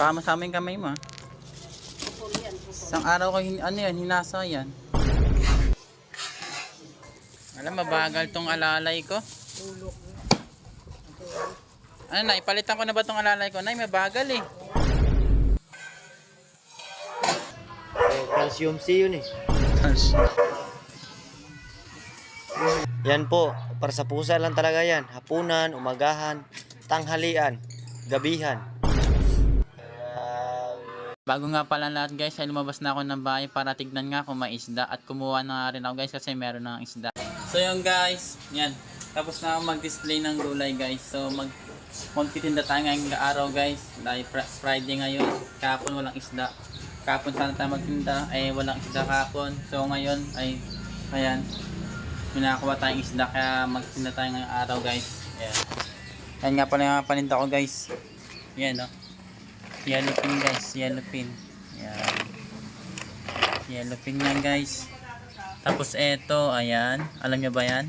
Baka masama yung kamay mo. Isang araw ko, ano yan, hinasa yan. Alam, mabagal tong alalay ko. Ano na, ipalitan ko na ba tong alalay ko? Nay, mabagal eh. Calcium C yun eh. Yan po, para sa pusa lang talaga yan. Hapunan, umagahan, tanghalian, gabihan. Bago nga pala lahat guys, ay lumabas na ako ng bahay para tignan nga kung may isda. At kumuha na rin ako guys kasi meron ng isda. So yun guys, yan. Tapos na ako mag-display ng gulay guys. So magtitinda tayo ngayong araw guys. Dahil Friday ngayon, kahapon walang isda. Kahapon sana tayo magtinda, ay walang isda kahapon. So ngayon ay, ayan, may nakakuha tayong isda kaya magtinda tayo ngayong araw guys. Ayan. Ayan nga pala yung paninda ko guys. Ayan o. Yellow pin guys, yellow pin. Ayan. Yellow pin yan guys. Tapos eto, ayan. Alam nyo ba yan?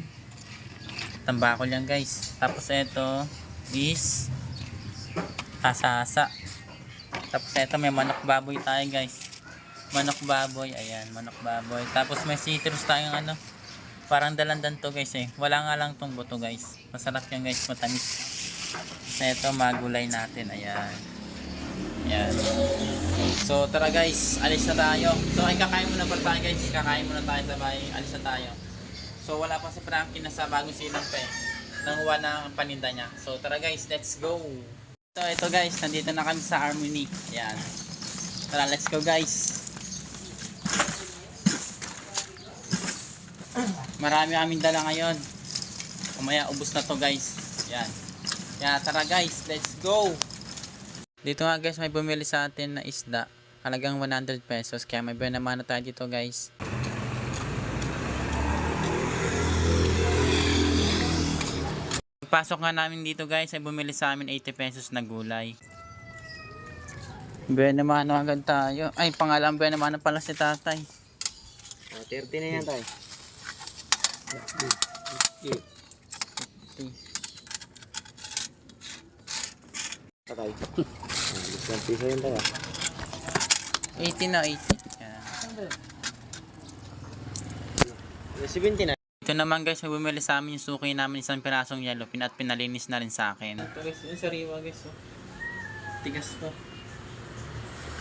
Tambakol yan guys. Tapos eto is hasa-hasa. Tapos eto may manok baboy tayo guys. Manok baboy, ayan, manok baboy. Tapos may citrus tayong ano. Parang dalandan to guys eh. Wala nga lang tong buto guys. Masarap yan guys, matamis. Tapos eto magulay natin, ayan. Ayan. So tara guys, alis na tayo. So ay kakain muna pala tayo guys. Kakain muna tayo sa bahay. Alis na tayo. So wala pa si Frankie na sa bagong silang pa eh. Nanguha ng paninda niya. So tara guys, let's go. So ito guys, nandito na kami sa Harmony. Ayan. Tara, let's go guys. Marami kaming dala ngayon. Kumaya ubos na to guys. Ayan. Kaya tara guys, let's go. Dito nga guys, may bumili sa atin na isda. Halagang 100 pesos. Kaya may naman na tayo dito guys. Pagpasok nga namin dito guys, ay bumili sa amin 80 pesos na gulay. Benamano agad tayo. Ay, pangalan Benamano pala si tatay. 30 na yan tayo. 50. Patay. Piso yun tayo. 80 na, 80. Yan. 70 na. Ito naman guys, may bumili sa amin yung suki namin isang pirasong yellow pin at pinalinis na rin sa akin. Ito guys, yung sariwa guys. Oh. Tigas to.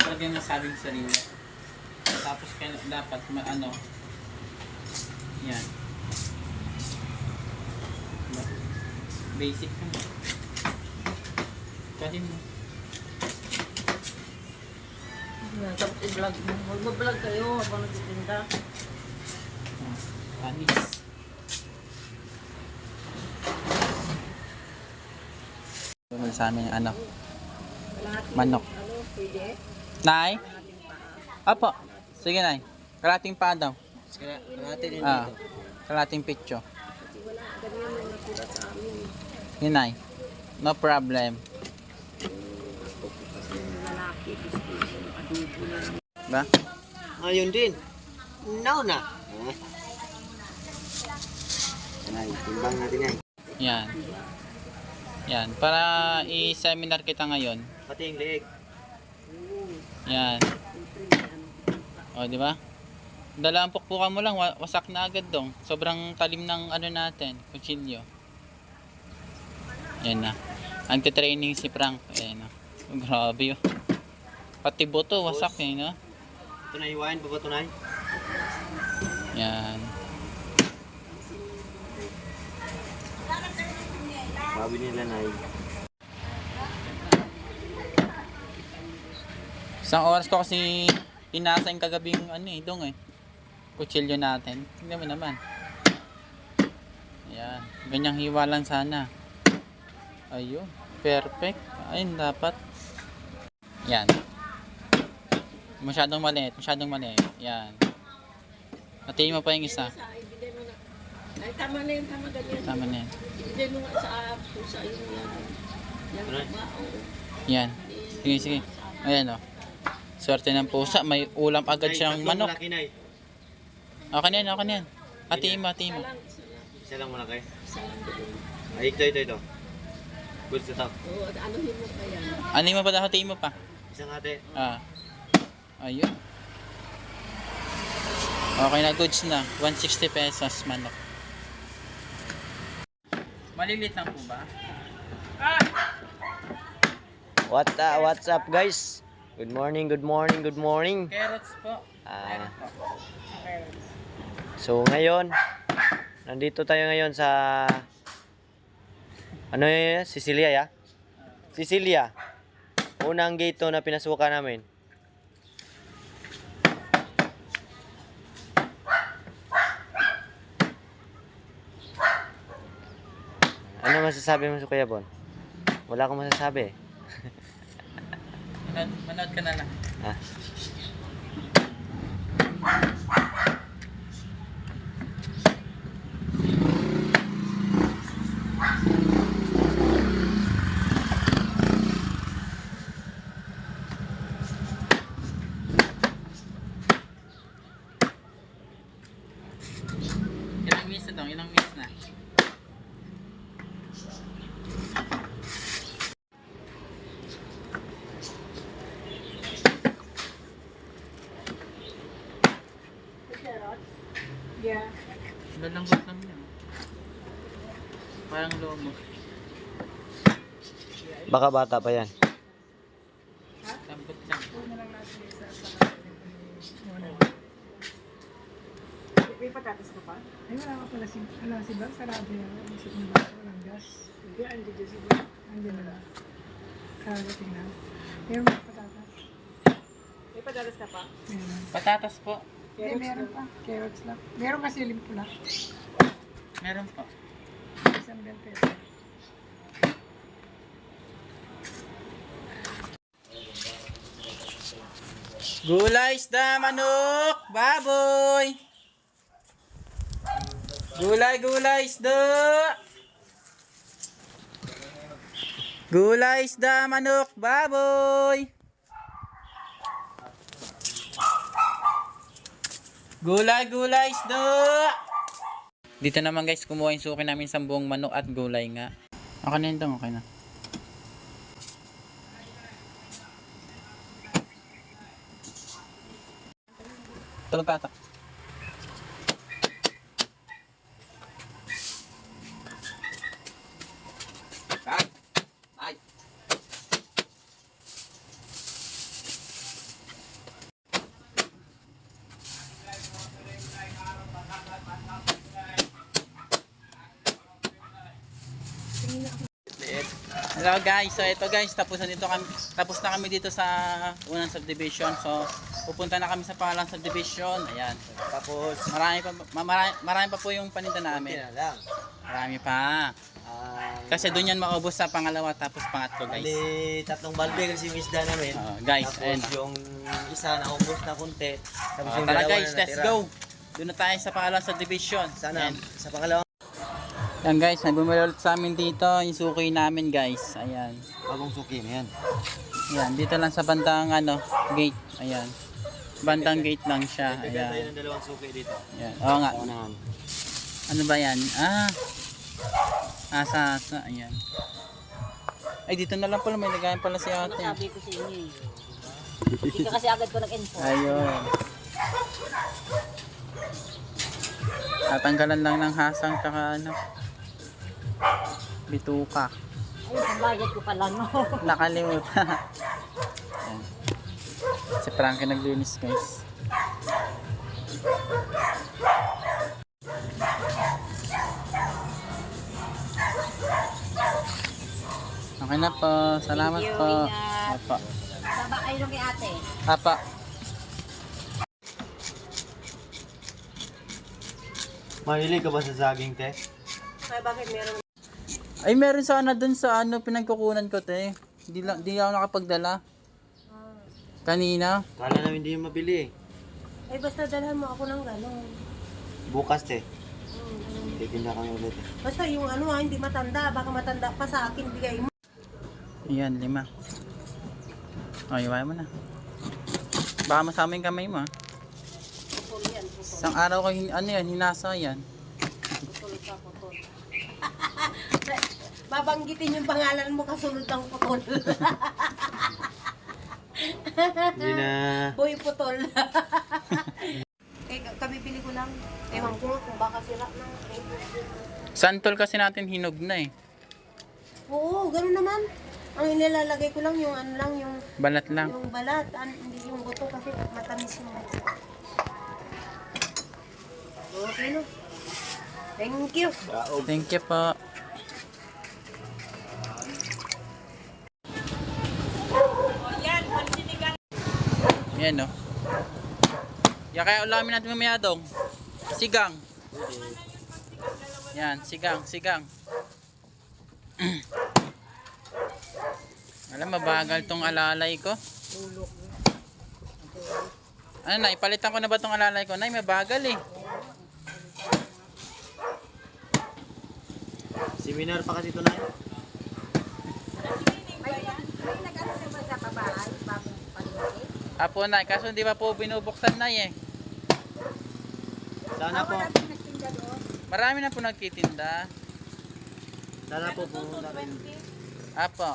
Talagang nasabing sariwa. Tapos kaya dapat ano. Yan. Basic na. Kasi mo. Tapos i-vlog mo. Mag-vlog kayo habang nagtitinda. Anis. Bumili sa amin yung ano. Manok. Nay? Apo. Sige nay. Kalating pa daw. Kalatin yun Ah. dito. Kalating pitcho. Yun nay. No problem. Ba? Ayun din. No na. Ay, timbang natin yan. Yan. Yan. Para i-seminar kita ngayon. Pati yung leeg. Yan. O, di ba? Dalawang pukpukan mo lang, wasak na agad dong. Sobrang talim ng ano natin, kutsilyo. Yan na. Ang-training si Frank. Ayan na. Oh, grabe yun. Pati buto, wasak eh, no? Tunay, iwain pa ba tunay? Yan. Sabi nila na Isang oras ko kasi inasa yung kagabing ano eh, dong eh. Kutsilyo natin. Tingnan mo naman. Ayan. Ganyang hiwa lang sana. Ayun. Perfect. Ayun dapat. Yan. Masyadong maliit. Masyadong maliit. Yan. Hatiin mo pa yung isa. Ay, tama na yun. Tama ganyan. Tama na yan. Ibigay mo nga sa pusa yun yan. Yan ba? Oo. Yan. Sige, sige. Ayan o. Swerte ng pusa. May ulam agad siyang manok. Malaki na eh. Okay na yan. Okay na yan. Hatiin mo. Hatiin mo. Isa lang malaki. Isa lang doon. Ay, ito. Good sa top. Oo, anuhin mo pa yan. Ano mo pa daw? Hatiin mo pa. Isang ate. Ayun. Okay na, goods na. 160 pesos manok. Malilit lang po ba? What's up guys? Good morning, good morning, good morning. Carrots po. Ah. Carrots po. Carrots. So ngayon, nandito tayo ngayon sa ano yun? Sicilia ya? Sicilia. Unang gate to na pinasukan namin. Ano masasabi mo sa Kuya Bon? Wala akong masasabi. Manood ka na lang. Ah. Ilang minutes na to? Ilang minutes na? Yeah. Lalambot lang yan. Parang lomo. Baka bata pa yan. Lambot lang. May patatas ka pa? Ay, wala ka pala si Bang, sarado yan. Isip mo ba, walang gas. Hindi, andi dyan siguro. Andiyan na lang. Karating na. Meron ba patatas? May patatas ka pa? Meron. Patatas po. Hindi, meron pa. Carrots lang. Meron kasi lim pula. Meron po. Isang bel peso. Gulay, isda, manok, baboy. Gulay, isda. Gulay, isda, manok, baboy. Gulay, isda. Dito naman guys, kumuha yung suki namin sa buong manok at gulay nga. Okay na yun dong, okay na. Tulog ka ata. Hello guys, so ito guys, tapos na kami dito sa unang subdivision. So pupunta na kami sa pangalang subdivision. Ayan. Tapos, Marami pa po yung paninda namin. na lang. Marami pa. Kasi doon yan maubos sa pangalawa tapos pangatlo guys. Bali, 3 balde kasi yung isda namin. Guys, Tapos ayun. yung isa naubos na konti. Tapos yung Tara dalawa guys, na let's natira. go. Doon na tayo sa pangalang subdivision. Sana Ayan. sa pangalawang Yan guys, may bumili ulit sa amin dito. Yung suki namin guys. Ayan. bagong suki na yan. Ayan, dito lang sa bandang gate. Ayan. Bandang gate lang siya. Bigyan tayo Ayan. ng dalawang suki dito. Ayan. Oo nga. Unahan. Ano ba yan? Asa. Ayan. Ay, dito na lang pala. May lagayan pala si ate. Sabi ko sa inyo eh. Hindi ka kasi agad ko nag-info. Ayun. Tatanggalan lang ng hasang tsaka bituka. Ayun, pambayad ko pala no. Nakalimutan. Ayan. Si Frankie naglinis guys. Okay na po. Salamat Thank you, po. ingat. Apa. Baba kayo kay ate. Apa. Mahilig ka ba sa saging, te? Ay, bakit meron? Ay, meron sana dun sa pinagkukunan ko, te. Di ako nakapagdala. Kanina. Kala namin hindi yung mabili eh. Ay, basta dalhan mo ako ng gano'n. Bukas, te. Titinda kami ulit eh. Basta yung hindi matanda. Baka matanda pa sa akin, bigay mo. Ayan, 5. O, iwain mo na. Baka masama yung kamay mo, ha? Putol yan, putol. Isang araw ko, hinasa yan. Putol ka, putol. Babanggitin yung pangalan mo kasunod ng putol. Hindi na... Boy putol. Kabibili ko lang. Ewan ko kung baka sira na. Santol kasi natin hinog na eh. Oo, gano'n naman. Ang inilalagay ko lang yung ano lang, yung Balat lang. yung balat, hindi yung buto kasi matamis yung buto. Okay no. Thank you. Thank you po. Yan no. Ya kaya ulamin natin mamaya dong. Sigang. Yan, sigang, sigang. Alam, mabagal tong alalay ko. Ano na, ipalitan ko na ba tong alalay ko? Nay, mabagal eh. Seminar pa kasi ito na yun. Apo na, kaso hindi pa po binubuksan na eh. Sana po. Marami na po nagtitinda. Sana po pumunta rin. Apo.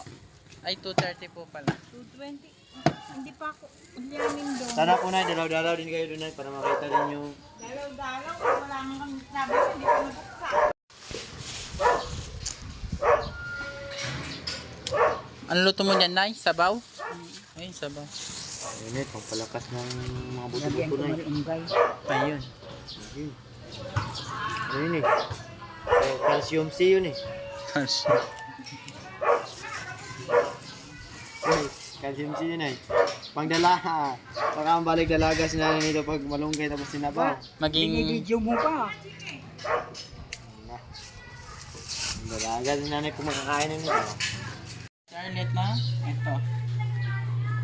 Ay, 2:30 po pala. 220. Hindi pa ako. Liamin doon. Sana po na, dalaw-dalaw din kayo doon para makita din yung... Dalaw-dalaw. Wala nang kami sabi ko. Hindi ko nabuksan. Ano luto mo dyan, Nay? Sabaw? Ay, sabaw. Ayun eh, pampalakas ng mga buto-buto na yun. Ayun. Ayun. Ayun eh. Calcium C yun eh. Calcium C yun eh. Pangdala, baka ang balik dalaga si nanay nito pag malunggay tapos sinabaw. Maging... mo pa. Ang dalaga si nanay kung makakain na nito. Charlotte na, ito.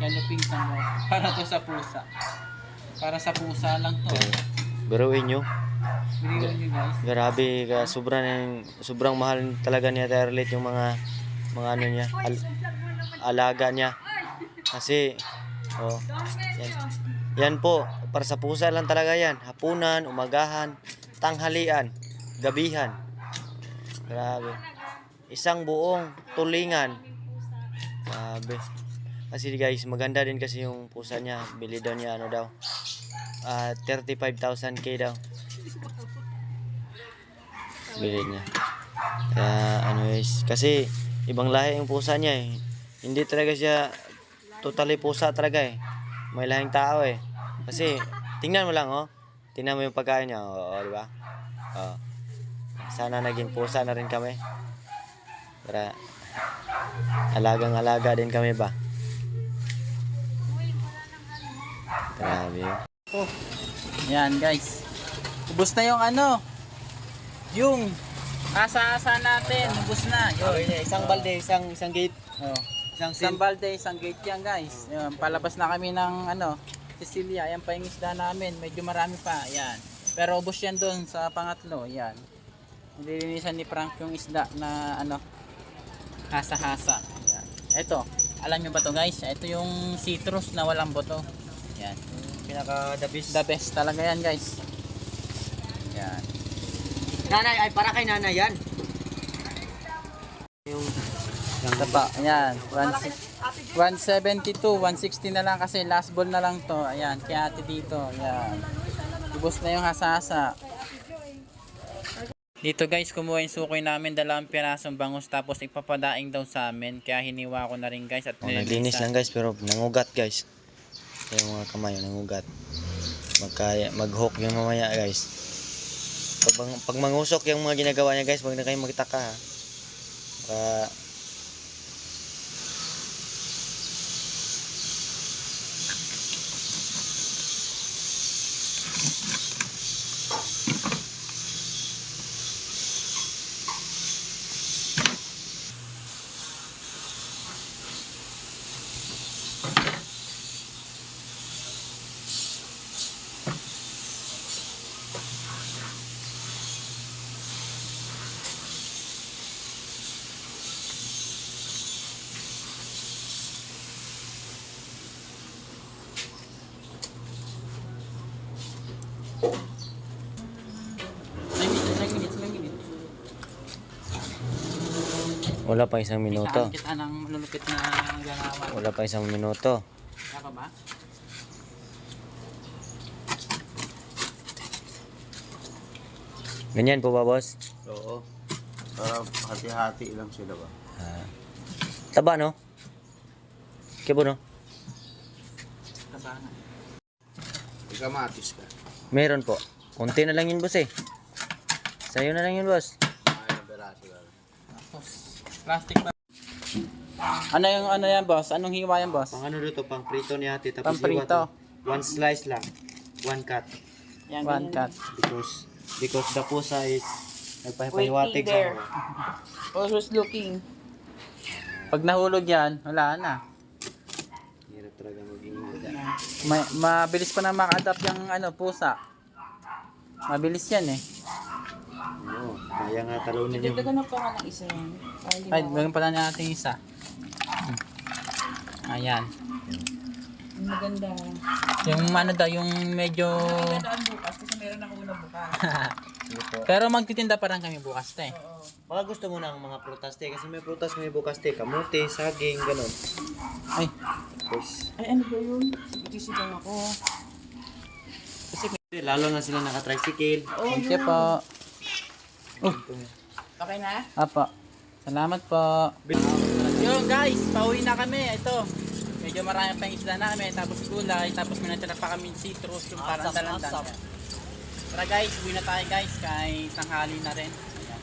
Galuping sambal. Para to sa pusa. Para sa pusa lang to. Biruin nyo. Biniwan nyo guys. Grabe, sobrang mahal talaga niya Charlotte yung mga ano niya, alaga niya. Kasi, oh, yan po, para sa pusa lang talaga yan. Hapunan, umagahan, tanghalian, gabihan. Grabe. Isang buong tulingan. Grabe. Kasi guys, maganda din kasi yung pusa niya. Bili daw niya ano daw. 35,000 daw. Bili niya. Kaya ano guys, kasi ibang lahi yung pusa niya eh. Hindi talaga siya totally pusa talaga eh. May lahing tao eh. Kasi tingnan mo lang oh. Tingnan mo yung pagkain niya, oh, di ba? Oh. Sana naging pusa na rin kami. Para alagang-alaga din kami ba? Grabe. Oh. Yan guys. Ubus na yung ano. Yung asa-asa natin. Ubus na. Yun. Isang balde, isang gate. Oh. Isang Isang balde, isang gate yan guys. Yan, palabas na kami ng ano, Sicilia. Ayan pa yung isda namin. Medyo marami pa. Yan. Pero ubos yan doon sa pangatlo. Yan. Nililinisan ni Frank yung isda na ano, hasa-hasa. Yan. Ito. Alam nyo ba to guys? Ito yung citrus na walang buto. Yan. Pinaka the The best talaga yan guys. Yan. Nanay, ay para kay nanay yan. Yung Ito pa. Ayan. 172, 160 na lang kasi last ball na lang to. Ayan. Kaya ate dito. Ayan. Ubus na yung hasa-hasa. Dito guys, kumuha yung sukoy namin, 2 pirasong bangus tapos ipapadaing daw sa amin. Kaya hiniwa ko na rin guys at naglinis lang guys pero nangugat guys. Yung mga kamay nangugat. Mag-hook yung mamaya guys. Pag mangusok yung mga ginagawa niya guys, wag na kayong magtaka ha. Wala pa isang minuto. Kita ng lulupit na ganawan. Wala pa isang minuto. Kaya pa ba? Ganyan po ba, boss? Oo. Para hati-hati lang sila ba? Taba, no? Kibo, no? Taba nga. Ikamatis ka. Meron po. Konti na lang yun, boss eh. Sa'yo na lang yun, boss. Ay, beraso lang. Tapos, plastic ba? Ano yan, boss? Anong hiwa yan, boss? Pang ano dito, pang prito ni ate. Tapos Pang prito. One slice lang. One cut. Yan, one cut. Because the pusa is nagpahiwatig sa Always looking. Pag nahulog yan, wala na. hirap talaga maging Mabilis pa na maka-adapt yung pusa. Mabilis yan eh. Oo, kaya nga talunin yung Dagdagan na pa nga ng isa yan. Para hindi Ay, mawala. gawin pala natin isa. Ayan. Ang maganda. Yung daw, yung medyo... Maganda ang bukas kasi meron ako unang bukas. Pero magtitinda pa rin kami bukas, te. Oo. baka gusto mo ng mga prutas te kasi may prutas may bukas te, kamote, saging, ganun. Ay, Tapos Ay, ano ba yun? Sige-sigang ako. lalo na sila naka-tricycle. thank you po. Okay na? Apo. Salamat po. Yun guys, pauwi na kami. Ito. Medyo marami pang isda namin. Tapos gulay. Tapos may natira pa kami citrus. Yung parang dalandan. Tara guys, uwi na tayo guys. Kay tanghali na rin. Ayan.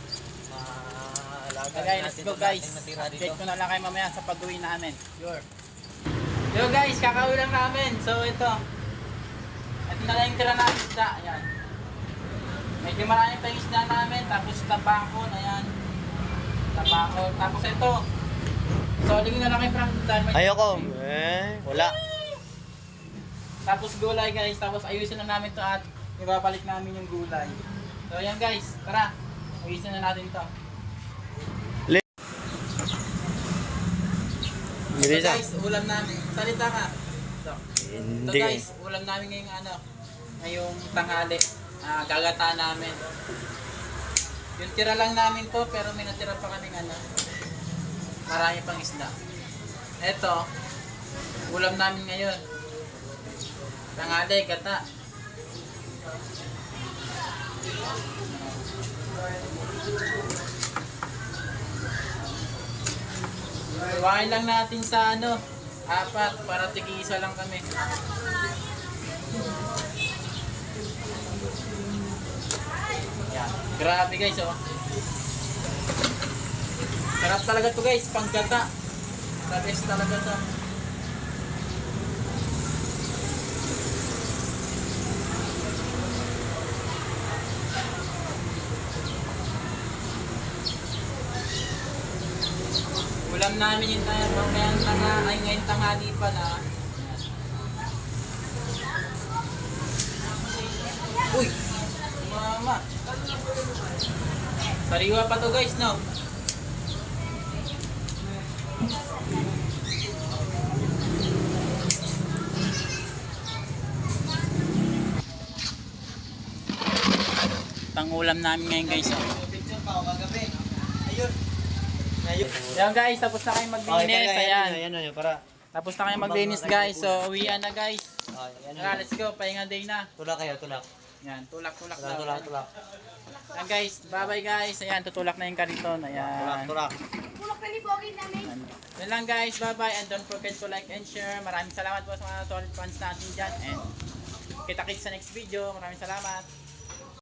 So guys, let's go guys. Update ko na lang kayo mamaya sa pag-uwi namin. Sure. Yo guys, kakauwi lang namin. So ito. Ito na lang yung tira namin isda. Ayan. Medyo marami pa yung isda namin. Tapos tabakon. Ayan. Tabakon. Tapos ito. So, ligin na lang kay Frank. Dahil may- Ayoko. Wala. Tapos gulay guys. Tapos ayusin na namin to at ibabalik namin yung gulay. So ayan guys. Tara. Ayusin na natin to. So Grisa. guys, ulam namin. Salita ka. So Hindi. guys, ulam namin ngayong tanghali. Gagata namin. Yung tira lang namin to, pero may natira pa kaming marami pang isda. Eto, ulam namin ngayon. Tanghali, gata. Iwain lang natin sa 4 para tig-isa lang kami. Yan. Grabe guys Sarap talaga to guys, panggata. The best talaga to. Ulam namin yung ngayon tanghali pa na. Uy! Mama! Sariwa pa to guys, no? Tang ulam namin ngayon guys. Picture pa ako kagabi. Ayun. Yan guys, tapos na kayo maglinis. Ayan. Ayan, para. Tapos na kayo maglinis guys. So, uwian na guys. Ayan. Tara, let's go. Pahinga day na. Tulak kayo, tulak. Yan, tulak-tulak daw. Tulak. Yan guys, bye-bye guys. Ayan, tutulak na yung kariton. Ayan. Tulak. Yan lang guys, bye-bye. And don't forget to like and share. Maraming salamat po sa mga solid fans natin dyan. And kita-kits sa next video. Maraming salamat.